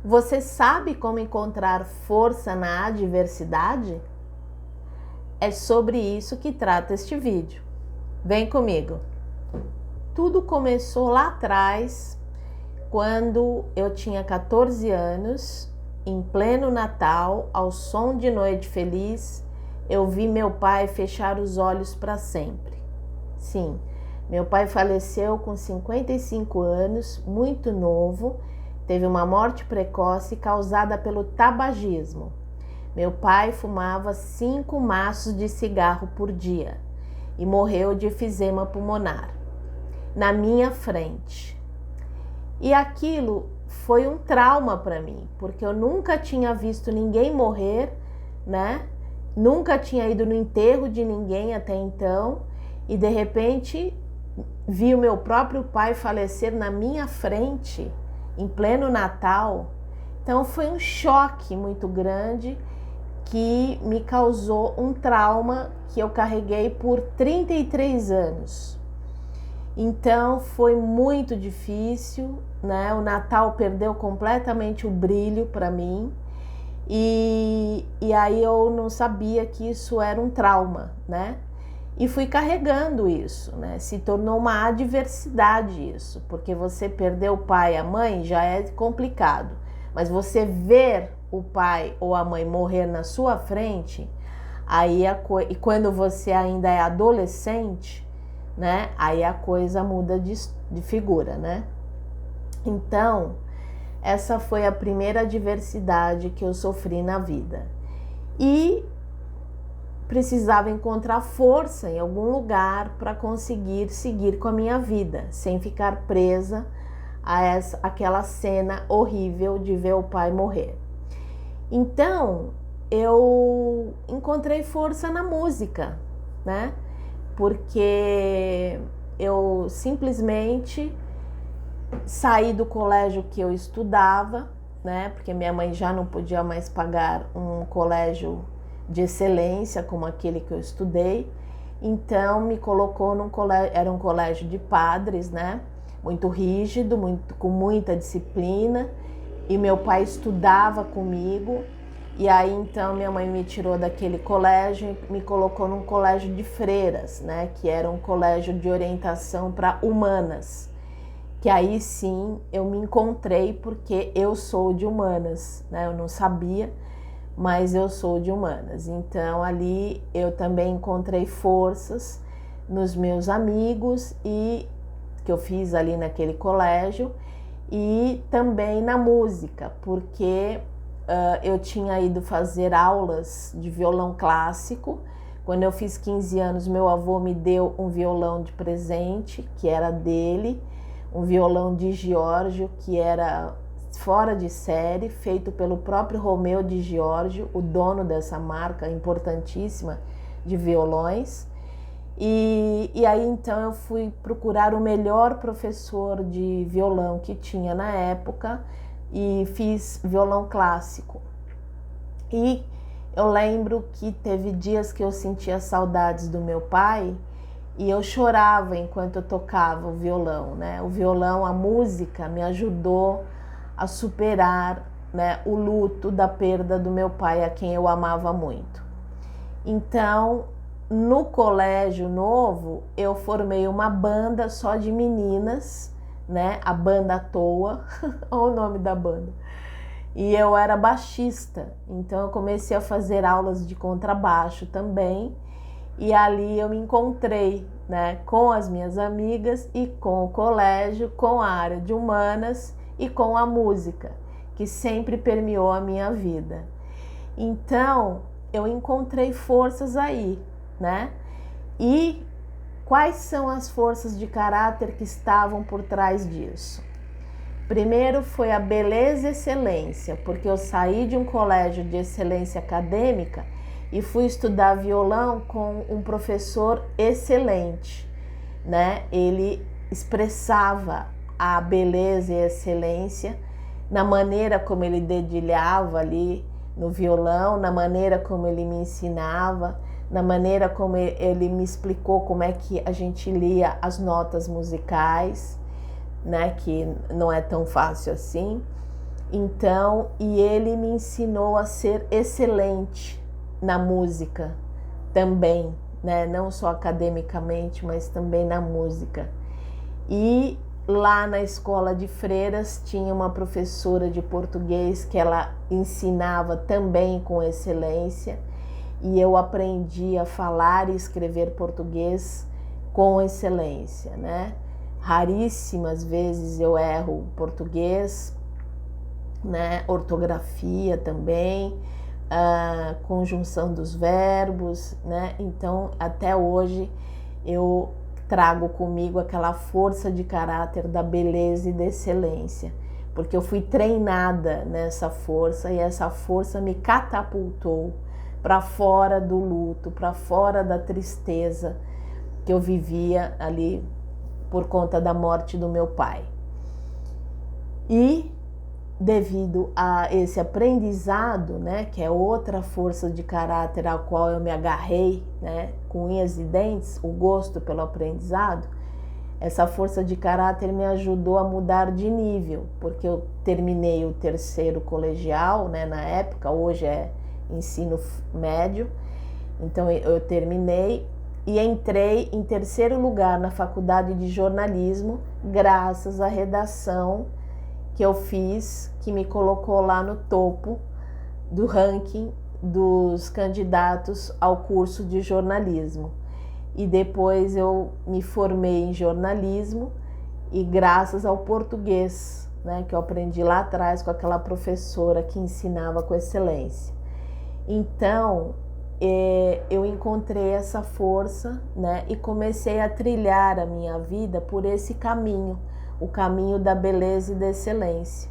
Você sabe como encontrar força na adversidade? É sobre isso que trata este vídeo. Vem comigo. Tudo começou lá atrás, quando eu tinha 14 anos, em pleno Natal, ao som de Noite Feliz, eu vi meu pai fechar os olhos para sempre. Sim, meu pai faleceu com 55 anos, muito novo, teve uma morte precoce causada pelo tabagismo. Meu pai fumava 5 maços de cigarro por dia e morreu de efisema pulmonar, na minha frente. E aquilo foi um trauma para mim, porque eu nunca tinha visto ninguém morrer, né? Nunca tinha ido no enterro de ninguém até então, e de repente vi o meu próprio pai falecer na minha frente, em pleno Natal. Então foi um choque muito grande que me causou um trauma que eu carreguei por 33 anos. Então foi muito difícil, né? O Natal perdeu completamente o brilho para mim e aí eu não sabia que isso era um trauma, né? E fui carregando isso, né? Se tornou uma adversidade isso, porque você perder o pai e a mãe já é complicado, mas você ver o pai ou a mãe morrer na sua frente, aí e quando você ainda é adolescente, né? Aí a coisa muda de figura, né? Então, essa foi a primeira adversidade que eu sofri na vida. E precisava encontrar força em algum lugar para conseguir seguir com a minha vida, sem ficar presa a aquela cena horrível de ver o pai morrer. Então, eu encontrei força na música, né? Porque eu simplesmente saí do colégio que eu estudava, né? Porque minha mãe já não podia mais pagar um colégio de excelência como aquele que eu estudei. Então me colocou num colégio, era um colégio de padres, né? Muito rígido, com muita disciplina. E meu pai estudava comigo. E aí então minha mãe me tirou daquele colégio e me colocou num colégio de freiras, né? Que era um colégio de orientação para humanas. Que aí sim eu me encontrei, porque eu sou de humanas, né? Eu não sabia, mas eu sou de humanas. Então ali eu também encontrei forças nos meus amigos e que eu fiz ali naquele colégio, e também na música, porque eu tinha ido fazer aulas de violão clássico. Quando eu fiz 15 anos, meu avô me deu um violão de presente, que era dele, um violão de Giorgio, que era fora de série, feito pelo próprio Romeu de Giorgio, o dono dessa marca importantíssima de violões. E aí então eu fui procurar o melhor professor de violão que tinha na época e fiz violão clássico. E eu lembro que teve dias que eu sentia saudades do meu pai e eu chorava enquanto eu tocava o violão, né? O violão, a música me ajudou a superar, né, o luto da perda do meu pai, a quem eu amava muito. Então, no colégio novo, eu formei uma banda só de meninas, né? A banda à toa, olha o nome da banda. E eu era baixista, então eu comecei a fazer aulas de contrabaixo também. E ali eu me encontrei, né, com as minhas amigas e com o colégio, com a área de humanas e com a música, que sempre permeou a minha vida. Então, eu encontrei forças aí, né? E quais são as forças de caráter que estavam por trás disso? Primeiro foi a beleza e excelência, porque eu saí de um colégio de excelência acadêmica e fui estudar violão com um professor excelente, né? Ele expressava a beleza e a excelência na maneira como ele dedilhava ali no violão, na maneira como ele me ensinava, na maneira como ele me explicou como é que a gente lia as notas musicais, né, que não é tão fácil assim. Então, e ele me ensinou a ser excelente na música também, né? Não só academicamente, mas também na música. E lá na escola de freiras tinha uma professora de português que ela ensinava também com excelência, e eu aprendi a falar e escrever português com excelência, né? Raríssimas vezes eu erro português, né? Ortografia também, conjunção dos verbos, né? Então, até hoje eu trago comigo aquela força de caráter da beleza e da excelência, porque eu fui treinada nessa força e essa força me catapultou para fora do luto, para fora da tristeza que eu vivia ali por conta da morte do meu pai. E devido a esse aprendizado, né, que é outra força de caráter a qual eu me agarrei, né, com unhas e dentes, o gosto pelo aprendizado, essa força de caráter me ajudou a mudar de nível, porque eu terminei o terceiro colegial, né, na época, hoje é ensino médio, então eu terminei e entrei em terceiro lugar na faculdade de jornalismo, graças à redação que eu fiz, que me colocou lá no topo do ranking dos candidatos ao curso de jornalismo. E depois eu me formei em jornalismo e graças ao português, né, que eu aprendi lá atrás com aquela professora que ensinava com excelência. Então, eu encontrei essa força, né, e comecei a trilhar a minha vida por esse caminho, o caminho da beleza e da excelência.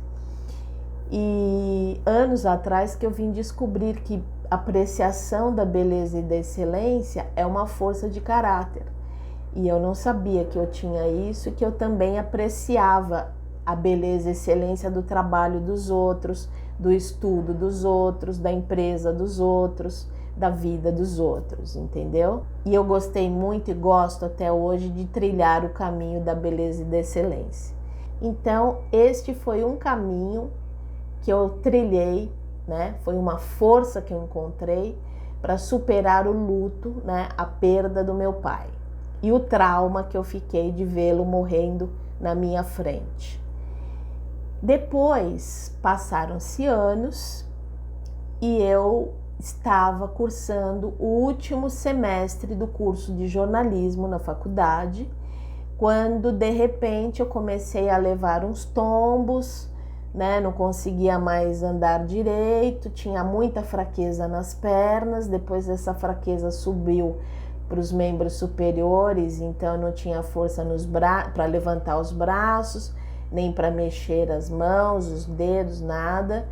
E anos atrás que eu vim descobrir que a apreciação da beleza e da excelência é uma força de caráter. E eu não sabia que eu tinha isso e que eu também apreciava a beleza e excelência do trabalho dos outros, do estudo dos outros, da empresa dos outros, da vida dos outros, entendeu? E eu gostei muito e gosto até hoje de trilhar o caminho da beleza e da excelência. Então, este foi um caminho que eu trilhei, né? Foi uma força que eu encontrei para superar o luto, né? A perda do meu pai e o trauma que eu fiquei de vê-lo morrendo na minha frente. Depois, passaram-se anos e eu estava cursando o último semestre do curso de jornalismo na faculdade, quando de repente eu comecei a levar uns tombos, né? Não conseguia mais andar direito, tinha muita fraqueza nas pernas, depois essa fraqueza subiu para os membros superiores, então eu não tinha força para levantar os braços, nem para mexer as mãos, os dedos, nada.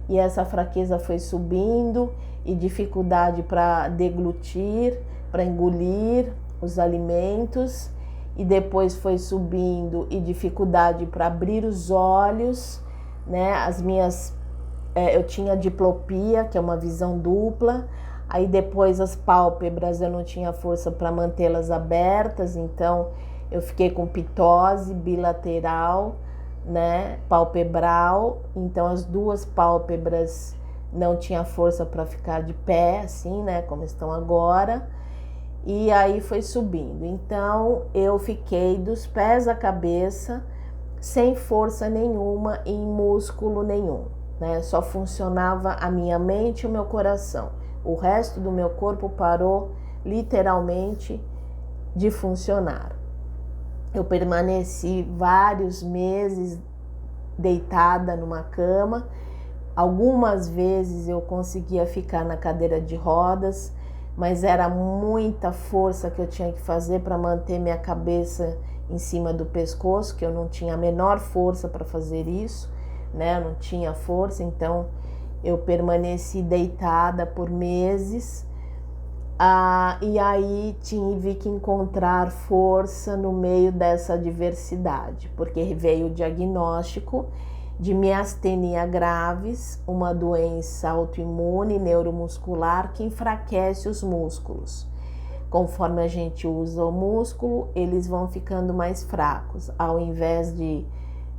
E essa fraqueza foi subindo e dificuldade para deglutir, para engolir os alimentos, e depois foi subindo e dificuldade para abrir os olhos, né? Eu tinha diplopia, que é uma visão dupla, aí depois as pálpebras eu não tinha força para mantê-las abertas, então eu fiquei com ptose bilateral, né, palpebral, então as duas pálpebras não tinha força para ficar de pé, assim, né, como estão agora, e aí foi subindo. Então eu fiquei dos pés à cabeça, sem força nenhuma, em músculo nenhum, né, só funcionava a minha mente e o meu coração. O resto do meu corpo parou literalmente de funcionar. Eu permaneci vários meses deitada numa cama. Algumas vezes eu conseguia ficar na cadeira de rodas, mas era muita força que eu tinha que fazer para manter minha cabeça em cima do pescoço, que eu não tinha a menor força para fazer isso, né? Eu não tinha força, então eu permaneci deitada por meses. E aí tive que encontrar força no meio dessa adversidade, porque veio o diagnóstico de miastenia graves, uma doença autoimune neuromuscular que enfraquece os músculos. Conforme a gente usa o músculo, eles vão ficando mais fracos. Ao invés de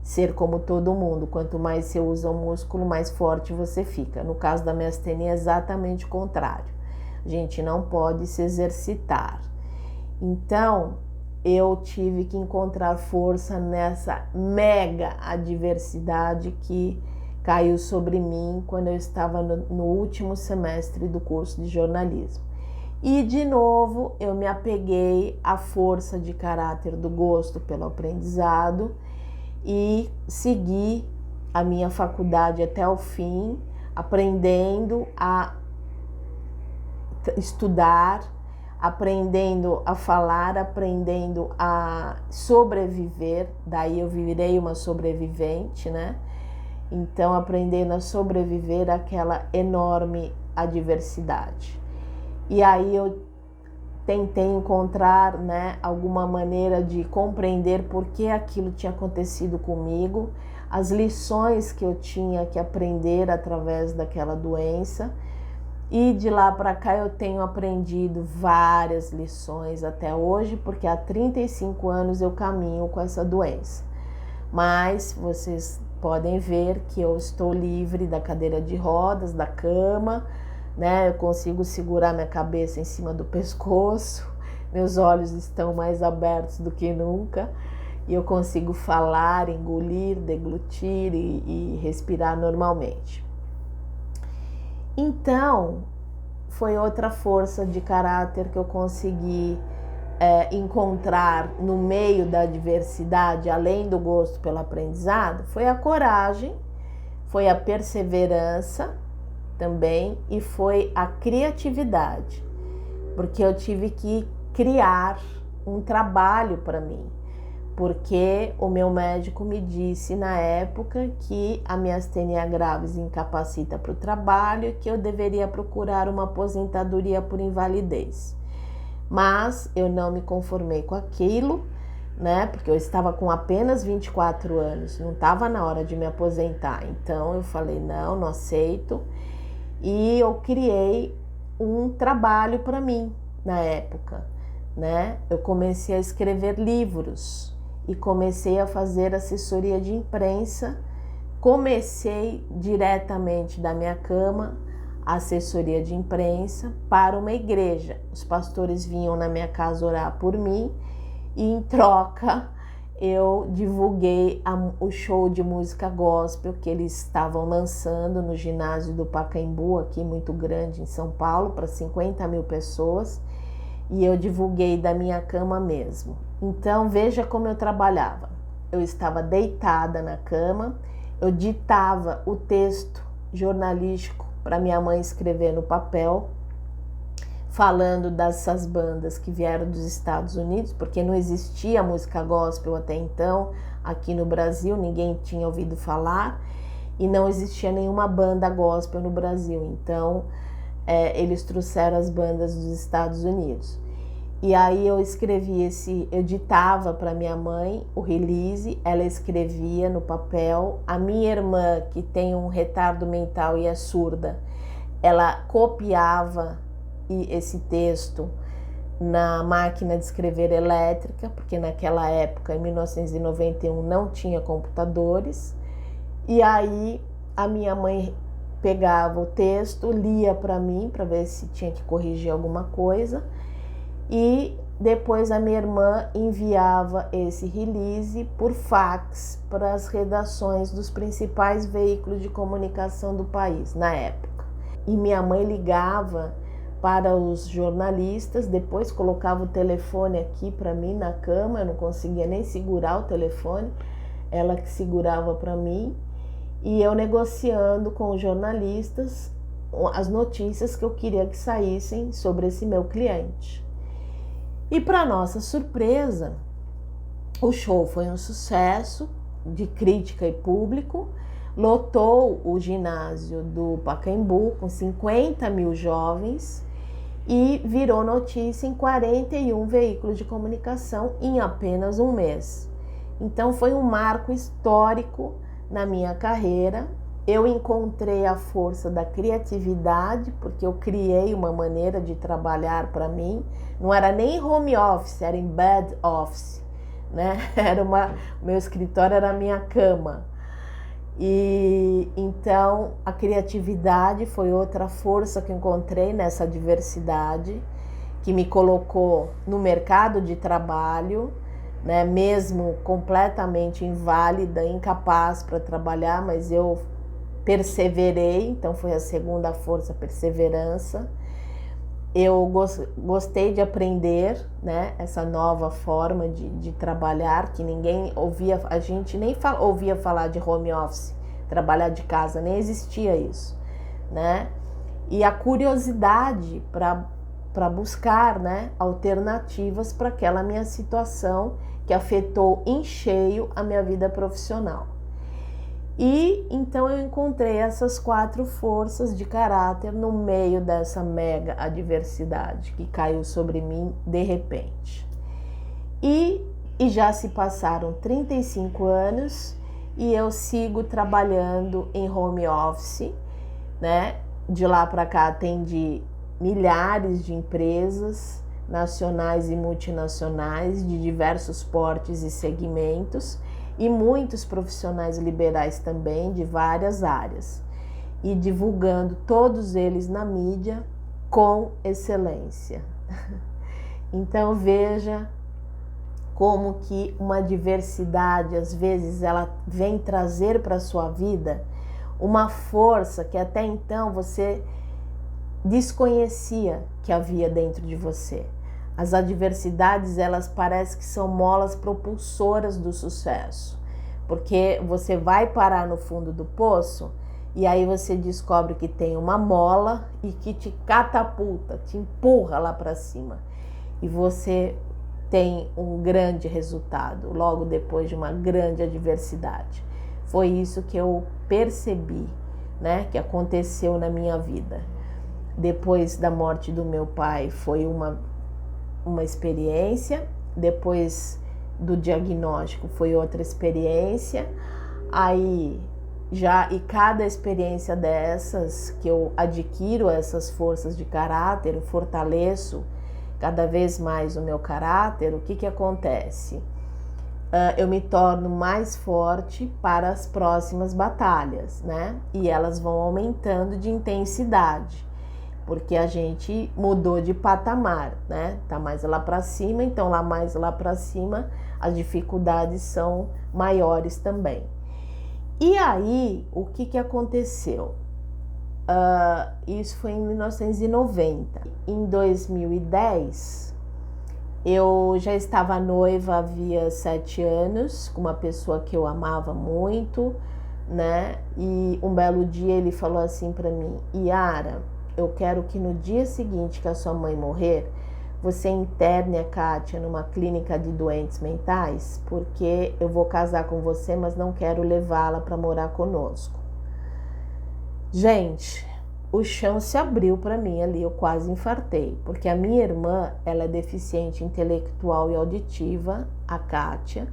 ser como todo mundo. Quanto mais você usa o músculo, mais forte você fica. No caso da miastenia é exatamente o contrário. A gente não pode se exercitar. Então, eu tive que encontrar força nessa mega adversidade que caiu sobre mim quando eu estava no último semestre do curso de jornalismo. E, de novo, eu me apeguei à força de caráter do gosto pelo aprendizado e segui a minha faculdade até o fim, aprendendo a estudar, aprendendo a falar, aprendendo a sobreviver. Daí eu virei uma sobrevivente, né? Então, aprendendo a sobreviver àquela enorme adversidade. E aí eu tentei encontrar, né, alguma maneira de compreender por que aquilo tinha acontecido comigo, as lições que eu tinha que aprender através daquela doença. E de lá para cá eu tenho aprendido várias lições até hoje, porque há 35 anos eu caminho com essa doença. Mas vocês podem ver que eu estou livre da cadeira de rodas, da cama, né? Eu consigo segurar minha cabeça em cima do pescoço, meus olhos estão mais abertos do que nunca e eu consigo falar, engolir, deglutir e respirar normalmente. Então, foi outra força de caráter que eu consegui encontrar no meio da adversidade, além do gosto pelo aprendizado, foi a coragem, foi a perseverança também e foi a criatividade, porque eu tive que criar um trabalho para mim, porque o meu médico me disse na época que a miastenia graves incapacita para o trabalho e que eu deveria procurar uma aposentadoria por invalidez. Mas eu não me conformei com aquilo, né? Porque eu estava com apenas 24 anos, não estava na hora de me aposentar. Então eu falei, não aceito. E eu criei um trabalho para mim na época, né? Eu comecei a escrever livros e comecei a fazer assessoria de imprensa. Comecei diretamente da minha cama a assessoria de imprensa para uma igreja. Os pastores vinham na minha casa orar por mim e em troca eu divulguei o show de música gospel que eles estavam lançando no ginásio do Pacaembu, aqui muito grande em São Paulo, para 50 mil pessoas, e eu divulguei da minha cama mesmo. Então veja como eu trabalhava. Eu estava deitada na cama, eu ditava o texto jornalístico para minha mãe escrever no papel, falando dessas bandas que vieram dos Estados Unidos, porque não existia música gospel até então aqui no Brasil, ninguém tinha ouvido falar e não existia nenhuma banda gospel no Brasil. Então eles trouxeram as bandas dos Estados Unidos. E aí eu ditava para minha mãe o release, ela escrevia no papel. A minha irmã, que tem um retardo mental e é surda, ela copiava esse texto na máquina de escrever elétrica, porque naquela época, em 1991, não tinha computadores. E aí a minha mãe pegava o texto, lia para mim, para ver se tinha que corrigir alguma coisa. E depois a minha irmã enviava esse release por fax para as redações dos principais veículos de comunicação do país na época. E minha mãe ligava para os jornalistas, depois colocava o telefone aqui para mim na cama, eu não conseguia nem segurar o telefone, ela que segurava para mim, e eu negociando com os jornalistas as notícias que eu queria que saíssem sobre esse meu cliente. E para nossa surpresa, o show foi um sucesso de crítica e público, lotou o ginásio do Pacaembu com 50 mil jovens e virou notícia em 41 veículos de comunicação em apenas um mês. Então foi um marco histórico na minha carreira. Eu encontrei a força da criatividade, porque eu criei uma maneira de trabalhar para mim. Não era nem home office, era em bed office, né? Meu escritório era a minha cama. E então a criatividade foi outra força que encontrei nessa diversidade, que me colocou no mercado de trabalho, né? Mesmo completamente inválida, incapaz para trabalhar, mas eu perseverei, então foi a segunda força, perseverança. Eu gostei de aprender, né, essa nova forma de trabalhar, que ninguém ouvia, a gente nem ouvia falar de home office, trabalhar de casa, nem existia isso, né? E a curiosidade para buscar, né, alternativas para aquela minha situação que afetou em cheio a minha vida profissional. E então eu encontrei essas 4 forças de caráter no meio dessa mega adversidade que caiu sobre mim de repente. E já se passaram 35 anos e eu sigo trabalhando em home office, né? De lá para cá atendi milhares de empresas nacionais e multinacionais de diversos portes e segmentos, e muitos profissionais liberais também de várias áreas, e divulgando todos eles na mídia com excelência. Então veja como que uma diversidade, às vezes, ela vem trazer para a sua vida uma força que até então você desconhecia que havia dentro de você. As adversidades, elas parecem que são molas propulsoras do sucesso, porque você vai parar no fundo do poço e aí você descobre que tem uma mola e que te catapulta, te empurra lá para cima, e você tem um grande resultado logo depois de uma grande adversidade. Foi isso que eu percebi, né, que aconteceu na minha vida. Depois da morte do meu pai foi uma experiência, depois do diagnóstico foi outra experiência, aí já, e cada experiência dessas que eu adquiro essas forças de caráter, eu fortaleço cada vez mais o meu caráter, o que acontece? Eu me torno mais forte para as próximas batalhas, né? E elas vão aumentando de intensidade, porque a gente mudou de patamar, né? Tá mais lá para cima, então mais lá para cima as dificuldades são maiores também. E aí, o que aconteceu? Isso foi em 1990. Em 2010, eu já estava noiva havia 7 anos, com uma pessoa que eu amava muito, né? E um belo dia ele falou assim para mim: Yara, eu quero que no dia seguinte que a sua mãe morrer, você interne a Kátia numa clínica de doentes mentais, porque eu vou casar com você, mas não quero levá-la para morar conosco. Gente, o chão se abriu para mim ali, eu quase infartei, porque a minha irmã, ela é deficiente intelectual e auditiva, a Kátia,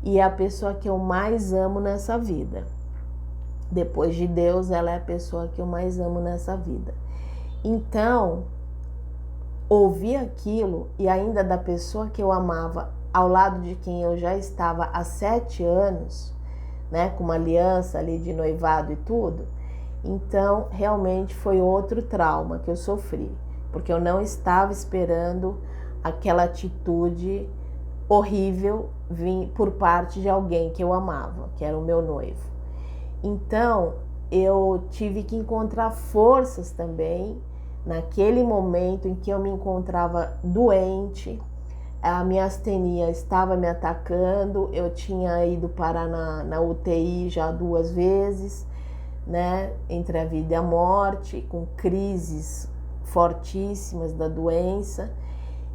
e é a pessoa que eu mais amo nessa vida. Depois de Deus, ela é a pessoa que eu mais amo nessa vida. Então, ouvir aquilo, e ainda da pessoa que eu amava, ao lado de quem eu já estava há 7 anos, né, com uma aliança ali de noivado e tudo, então realmente foi outro trauma que eu sofri, porque eu não estava esperando aquela atitude horrível vir por parte de alguém que eu amava, que era o meu noivo. Então eu tive que encontrar forças também naquele momento em que eu me encontrava doente, a minha astenia estava me atacando, eu tinha ido parar na UTI já 2 vezes, né, entre a vida e a morte, com crises fortíssimas da doença,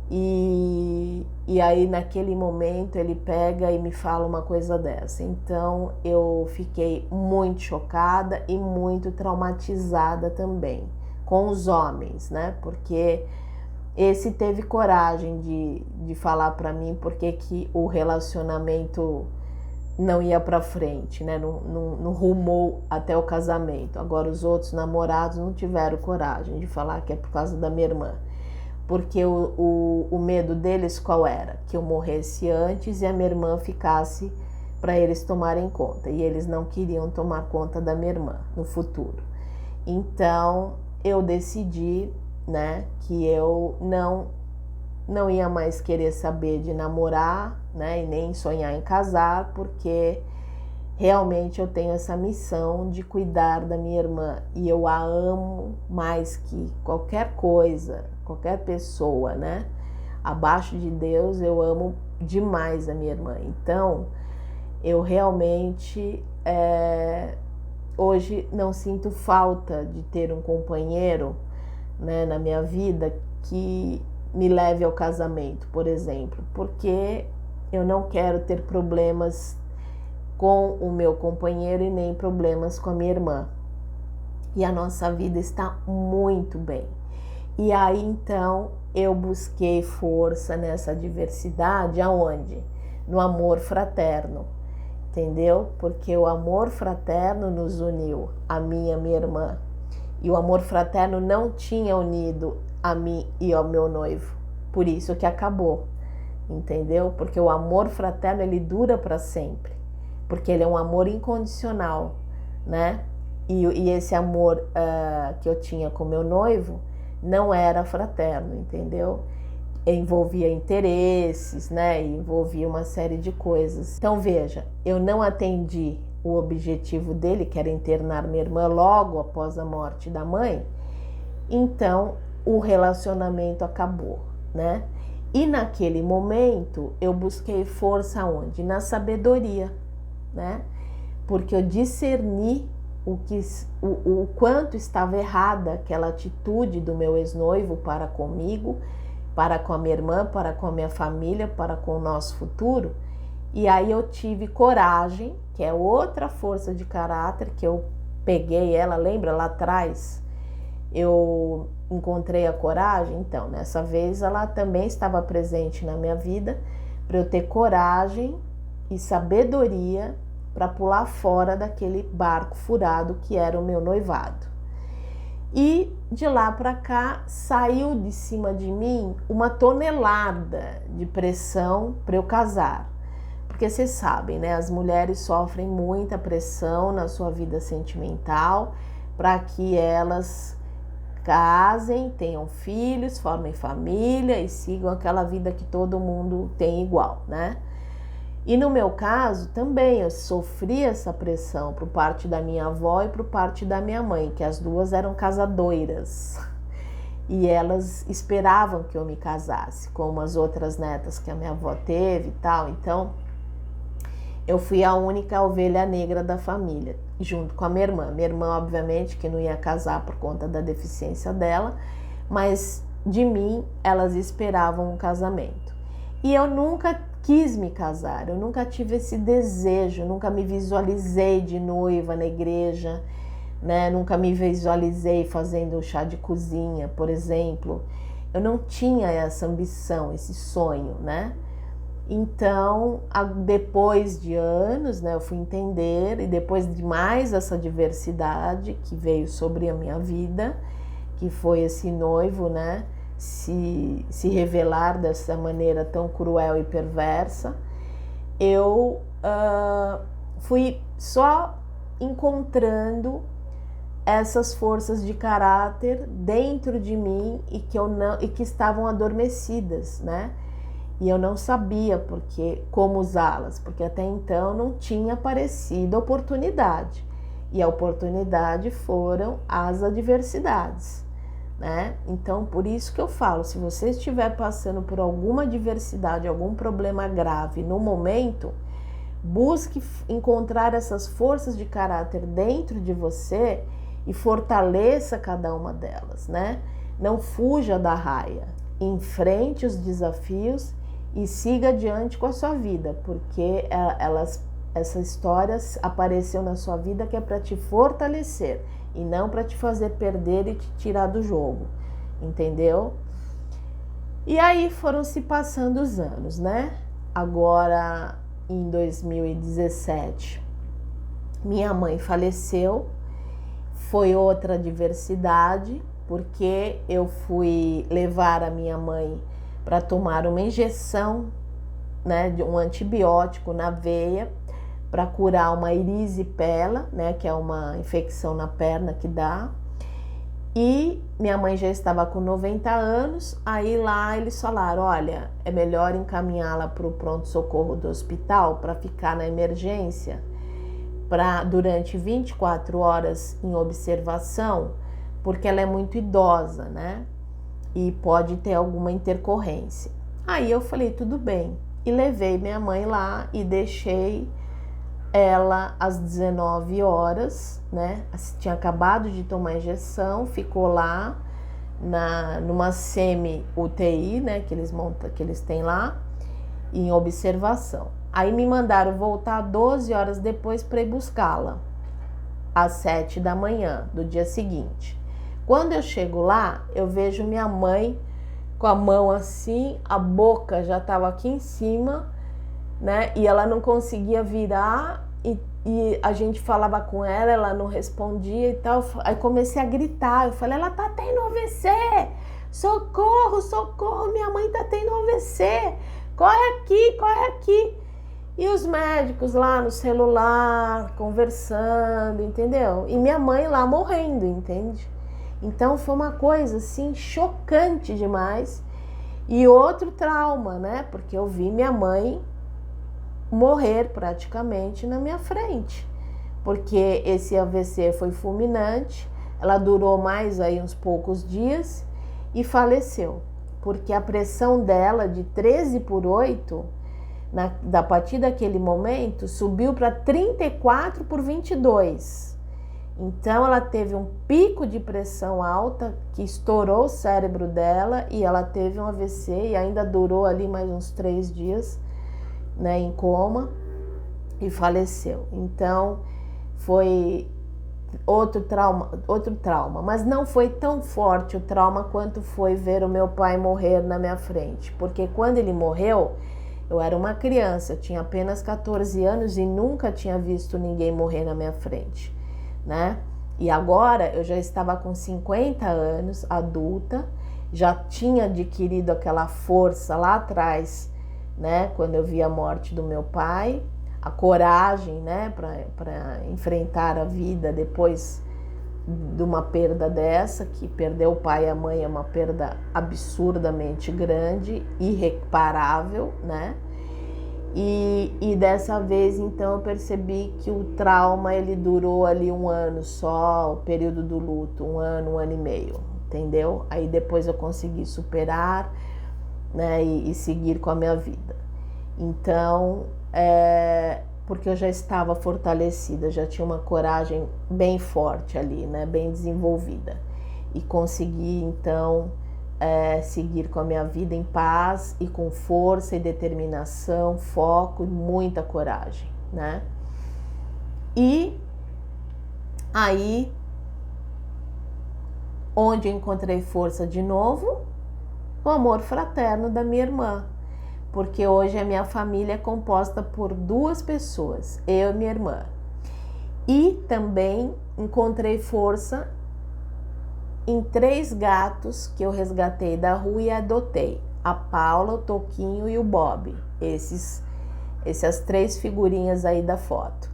e aí naquele momento ele pega e me fala uma coisa dessa. Então eu fiquei muito chocada e muito traumatizada também com os homens, né, porque esse teve coragem de falar para mim porque que o relacionamento não ia para frente, né? Não rumou até o casamento. Agora os outros namorados não tiveram coragem de falar que é por causa da minha irmã. porque o medo deles qual era? Que eu morresse antes e a minha irmã ficasse para eles tomarem conta. E eles não queriam tomar conta da minha irmã no futuro. Então eu decidi, né, que eu não ia mais querer saber de namorar, né, e nem sonhar em casar, porque realmente eu tenho essa missão de cuidar da minha irmã e eu a amo mais que qualquer coisa, qualquer pessoa, né? Abaixo de Deus, eu amo demais a minha irmã. Então, eu realmente hoje não sinto falta de ter um companheiro, né, na minha vida que me leve ao casamento, por exemplo, porque eu não quero ter problemas com o meu companheiro e nem problemas com a minha irmã. E a nossa vida está muito bem. E aí então eu busquei força nessa diversidade, aonde? No amor fraterno, entendeu? Porque o amor fraterno nos uniu, a mim e a minha irmã. E o amor fraterno não tinha unido a mim e ao meu noivo. Por isso que acabou, entendeu? Porque o amor fraterno ele dura para sempre. Porque ele é um amor incondicional, né? E esse amor que eu tinha com meu noivo não era fraterno, entendeu? Envolvia interesses, né? Envolvia uma série de coisas. Então veja, eu não atendi o objetivo dele, que era internar minha irmã logo após a morte da mãe. Então o relacionamento acabou, né? E naquele momento eu busquei força onde? Na sabedoria, né? Porque eu discerni o quanto estava errada aquela atitude do meu ex-noivo para comigo, para com a minha irmã, para com a minha família, para com o nosso futuro. E aí eu tive coragem, que é outra força de caráter, que eu peguei ela, lembra lá atrás? Eu encontrei a coragem, então nessa vez ela também estava presente na minha vida, para eu ter coragem e sabedoria para pular fora daquele barco furado que era o meu noivado. E de lá para cá saiu de cima de mim uma tonelada de pressão para eu casar. Porque vocês sabem, né? As mulheres sofrem muita pressão na sua vida sentimental para que elas casem, tenham filhos, formem família e sigam aquela vida que todo mundo tem igual, né? E no meu caso também eu sofri essa pressão por parte da minha avó e por parte da minha mãe, que as duas eram casadoiras. E elas esperavam que eu me casasse, como as outras netas que a minha avó teve e tal. Então, eu fui a única ovelha negra da família, junto com a minha irmã. Minha irmã, obviamente, que não ia casar por conta da deficiência dela, mas de mim elas esperavam um casamento. E eu nunca quis me casar, eu nunca tive esse desejo, nunca me visualizei de noiva na igreja, né? Nunca me visualizei fazendo chá de cozinha, por exemplo. Eu não tinha essa ambição, esse sonho, né? Então, depois de anos, né, eu fui entender, e depois de mais essa diversidade que veio sobre a minha vida, que foi esse noivo, né, se revelar dessa maneira tão cruel e perversa, eu fui só encontrando essas forças de caráter dentro de mim e que estavam adormecidas, né? E eu não sabia como usá-las, porque até então não tinha aparecido a oportunidade. E a oportunidade foram as adversidades, né? Então, por isso que eu falo, se você estiver passando por alguma adversidade, algum problema grave no momento, busque encontrar essas forças de caráter dentro de você e fortaleça cada uma delas, né? Não fuja da raia, enfrente os desafios e siga adiante com a sua vida, porque essa história apareceu na sua vida que é para te fortalecer e não para te fazer perder e te tirar do jogo, entendeu? E aí foram se passando os anos, né? Agora, em 2017, minha mãe faleceu, foi outra adversidade, porque eu fui levar a minha mãe para tomar uma injeção, né, de um antibiótico na veia para curar uma erisipela, né, que é uma infecção na perna que dá. E minha mãe já estava com 90 anos, aí lá eles falaram, olha, é melhor encaminhá-la para o pronto-socorro do hospital para ficar na emergência durante 24 horas em observação, porque ela é muito idosa, né? E pode ter alguma intercorrência. Aí eu falei, tudo bem. E levei minha mãe lá e deixei ela às 19 horas, né? Tinha acabado de tomar injeção, ficou lá numa semi-UTI, né? Que eles têm lá, em observação. Aí me mandaram voltar 12 horas depois para ir buscá-la, às 7 da manhã do dia seguinte. Quando eu chego lá, eu vejo minha mãe com a mão assim, a boca já estava aqui em cima, né? E ela não conseguia virar e a gente falava com ela, ela não respondia e tal. Aí comecei a gritar, eu falei, ela tá tendo AVC, socorro, socorro, minha mãe tá tendo AVC, corre aqui, corre aqui. E os médicos lá no celular, conversando, entendeu? E minha mãe lá morrendo, entende? Então foi uma coisa assim chocante demais. E outro trauma, né? Porque eu vi minha mãe morrer praticamente na minha frente. Porque esse AVC foi fulminante, ela durou mais aí uns poucos dias e faleceu. Porque a pressão dela de 13/8, a partir daquele momento, subiu para 34/22. Então ela teve um pico de pressão alta que estourou o cérebro dela e ela teve um AVC e ainda durou ali mais uns 3 dias, né, em coma e faleceu. Então foi outro trauma, mas não foi tão forte o trauma quanto foi ver o meu pai morrer na minha frente, porque quando ele morreu, eu era uma criança, eu tinha apenas 14 anos e nunca tinha visto ninguém morrer na minha frente, né? E agora eu já estava com 50 anos, adulta, já tinha adquirido aquela força lá atrás, né? Quando eu vi a morte do meu pai, a coragem, né? Para enfrentar a vida depois de uma perda dessa, que perder o pai e a mãe é uma perda absurdamente grande, irreparável, né? E dessa vez, então, eu percebi que o trauma, ele durou ali 1 ano só, o período do luto, 1 ano e meio, entendeu? Aí depois eu consegui superar, né, e seguir com a minha vida. Então, porque eu já estava fortalecida, já tinha uma coragem bem forte ali, né, bem desenvolvida. E consegui, então, seguir com a minha vida em paz e com força e determinação, foco e muita coragem, né? E aí, onde eu encontrei força de novo? O amor fraterno da minha irmã, porque hoje a minha família é composta por 2 pessoas, eu e minha irmã. E também encontrei força em 3 gatos que eu resgatei da rua e adotei. A Paula, o Toquinho e o Bob. Essas 3 figurinhas aí da foto.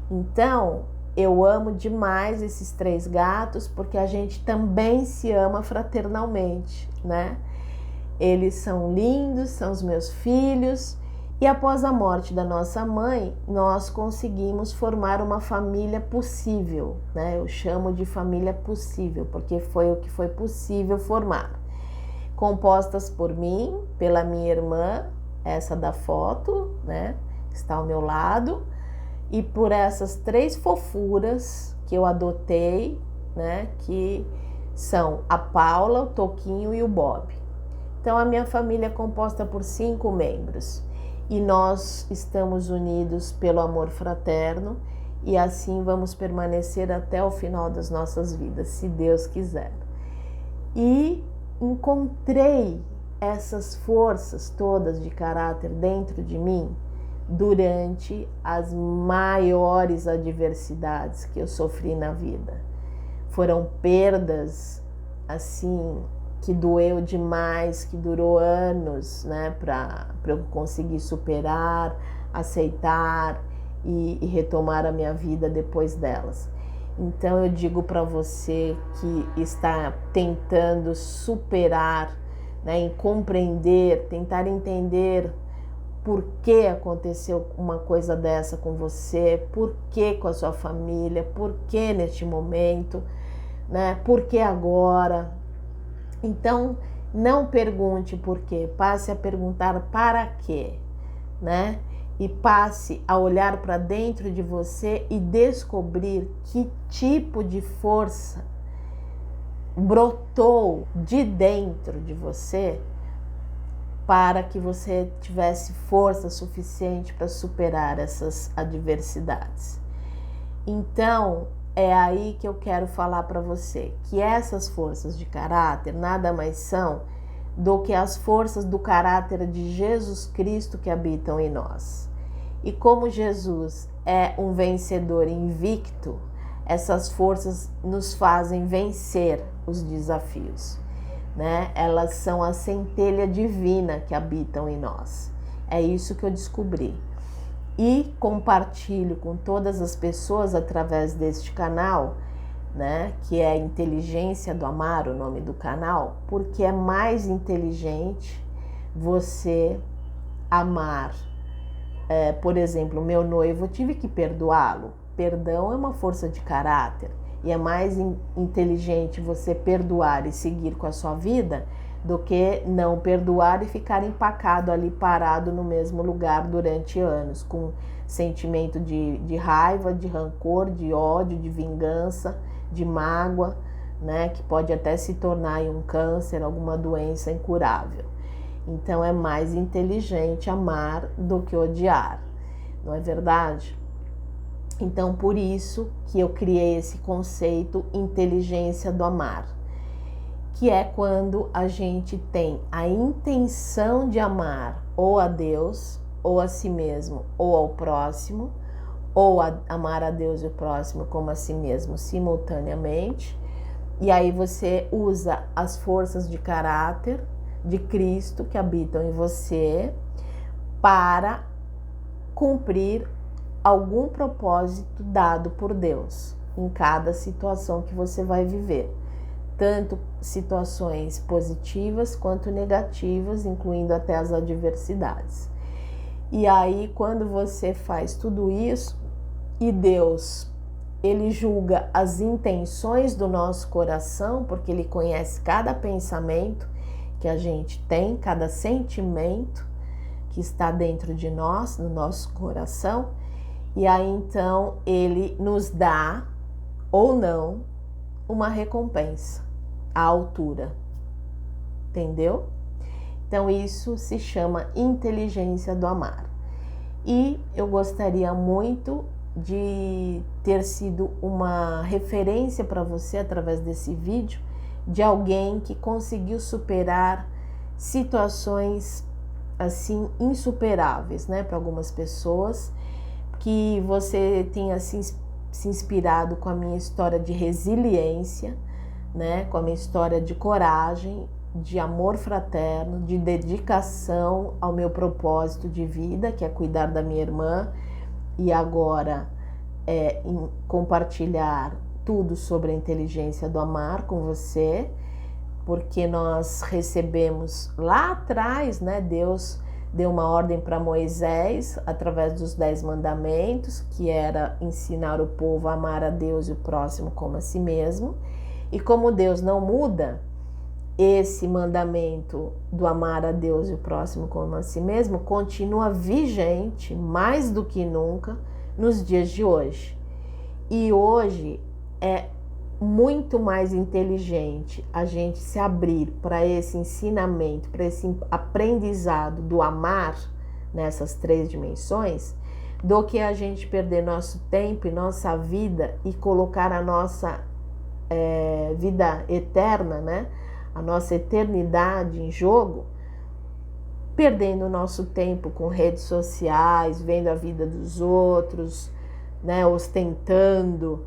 Então, eu amo demais esses 3 gatos porque a gente também se ama fraternalmente, né? Eles são lindos, são os meus filhos. E após a morte da nossa mãe, nós conseguimos formar uma família possível, né? Eu chamo de família possível, porque foi o que foi possível formar. Compostas por mim, pela minha irmã, essa da foto, né? Que está ao meu lado, e por essas 3 fofuras que eu adotei, né? Que são a Paula, o Toquinho e o Bob. Então, a minha família é composta por 5 membros. E nós estamos unidos pelo amor fraterno e assim vamos permanecer até o final das nossas vidas, se Deus quiser. E encontrei essas forças todas de caráter dentro de mim durante as maiores adversidades que eu sofri na vida. Foram perdas assim, que doeu demais, que durou anos, né, para eu conseguir superar, aceitar e retomar a minha vida depois delas. Então eu digo para você que está tentando superar, né, em compreender, tentar entender por que aconteceu uma coisa dessa com você, por que com a sua família, por que neste momento, né, por que agora. Então, não pergunte por quê, passe a perguntar para quê, né? E passe a olhar para dentro de você e descobrir que tipo de força brotou de dentro de você para que você tivesse força suficiente para superar essas adversidades. Então, é aí que eu quero falar para você que essas forças de caráter nada mais são do que as forças do caráter de Jesus Cristo que habitam em nós. E como Jesus é um vencedor invicto, essas forças nos fazem vencer os desafios, né? Elas são a centelha divina que habitam em nós. É isso que eu descobri. E compartilho com todas as pessoas através deste canal, né, que é Inteligência do Amar, o nome do canal, porque é mais inteligente você amar. Por exemplo, meu noivo, eu tive que perdoá-lo. Perdão é uma força de caráter e é mais inteligente você perdoar e seguir com a sua vida do que não perdoar e ficar empacado ali, parado no mesmo lugar durante anos, com sentimento de raiva, de rancor, de ódio, de vingança, de mágoa, né, que pode até se tornar um câncer, alguma doença incurável. Então é mais inteligente amar do que odiar, não é verdade? Então por isso que eu criei esse conceito inteligência do amar, que é quando a gente tem a intenção de amar ou a Deus, ou a si mesmo, ou ao próximo, ou amar a Deus e o próximo como a si mesmo simultaneamente, e aí você usa as forças de caráter de Cristo que habitam em você para cumprir algum propósito dado por Deus em cada situação que você vai viver. Tanto situações positivas quanto negativas, incluindo até as adversidades. E aí, quando você faz tudo isso, e Deus, ele julga as intenções do nosso coração, porque ele conhece cada pensamento que a gente tem, cada sentimento que está dentro de nós, no nosso coração, e aí então ele nos dá, ou não, uma recompensa à altura, entendeu? Então isso se chama inteligência do amar. E eu gostaria muito de ter sido uma referência para você através desse vídeo de alguém que conseguiu superar situações assim insuperáveis, né, para algumas pessoas, que você tenha se inspirado com a minha história de resiliência, né, com a minha história de coragem, de amor fraterno, de dedicação ao meu propósito de vida, que é cuidar da minha irmã, e agora em compartilhar tudo sobre a inteligência do amar com você, porque nós recebemos lá atrás, né, Deus deu uma ordem para Moisés, através dos 10 mandamentos, que era ensinar o povo a amar a Deus e o próximo como a si mesmo. E como Deus não muda, esse mandamento do amar a Deus e o próximo como a si mesmo continua vigente mais do que nunca nos dias de hoje. E hoje é muito mais inteligente a gente se abrir para esse ensinamento, para esse aprendizado do amar nessas 3 dimensões, do que a gente perder nosso tempo e nossa vida e colocar a nossa vida eterna, né? A nossa eternidade em jogo, perdendo o nosso tempo com redes sociais, vendo a vida dos outros, né? Ostentando,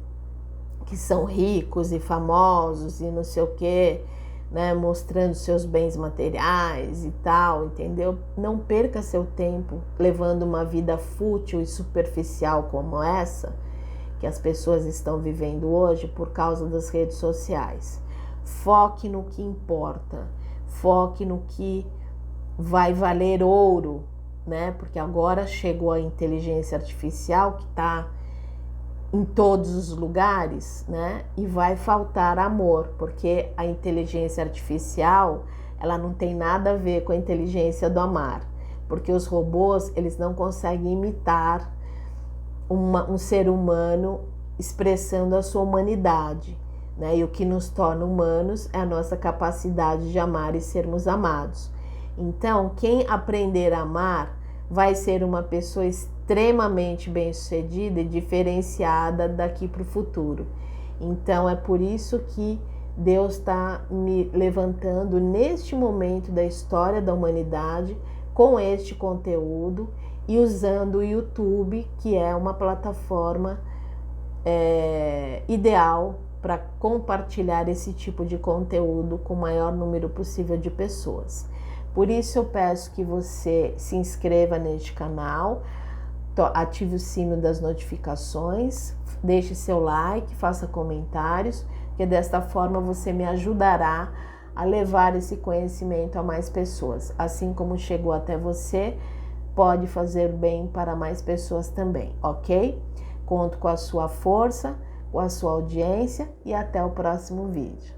que são ricos e famosos e não sei o quê, né, mostrando seus bens materiais e tal, entendeu? Não perca seu tempo levando uma vida fútil e superficial como essa que as pessoas estão vivendo hoje por causa das redes sociais. Foque no que importa, foque no que vai valer ouro, né? Porque agora chegou a inteligência artificial que está em todos os lugares, né? E vai faltar amor, porque a inteligência artificial, ela não tem nada a ver com a inteligência do amar, porque os robôs, eles não conseguem imitar um ser humano expressando a sua humanidade, né? E o que nos torna humanos é a nossa capacidade de amar e sermos amados. Então, quem aprender a amar vai ser uma pessoa extremamente bem-sucedida e diferenciada daqui para o futuro. Então, é por isso que Deus está me levantando neste momento da história da humanidade com este conteúdo e usando o YouTube, que é uma plataforma ideal para compartilhar esse tipo de conteúdo com o maior número possível de pessoas. Por isso eu peço que você se inscreva neste canal, ative o sino das notificações, deixe seu like, faça comentários, que desta forma você me ajudará a levar esse conhecimento a mais pessoas. Assim como chegou até você, pode fazer bem para mais pessoas também, ok? Conto com a sua força, com a sua audiência e até o próximo vídeo.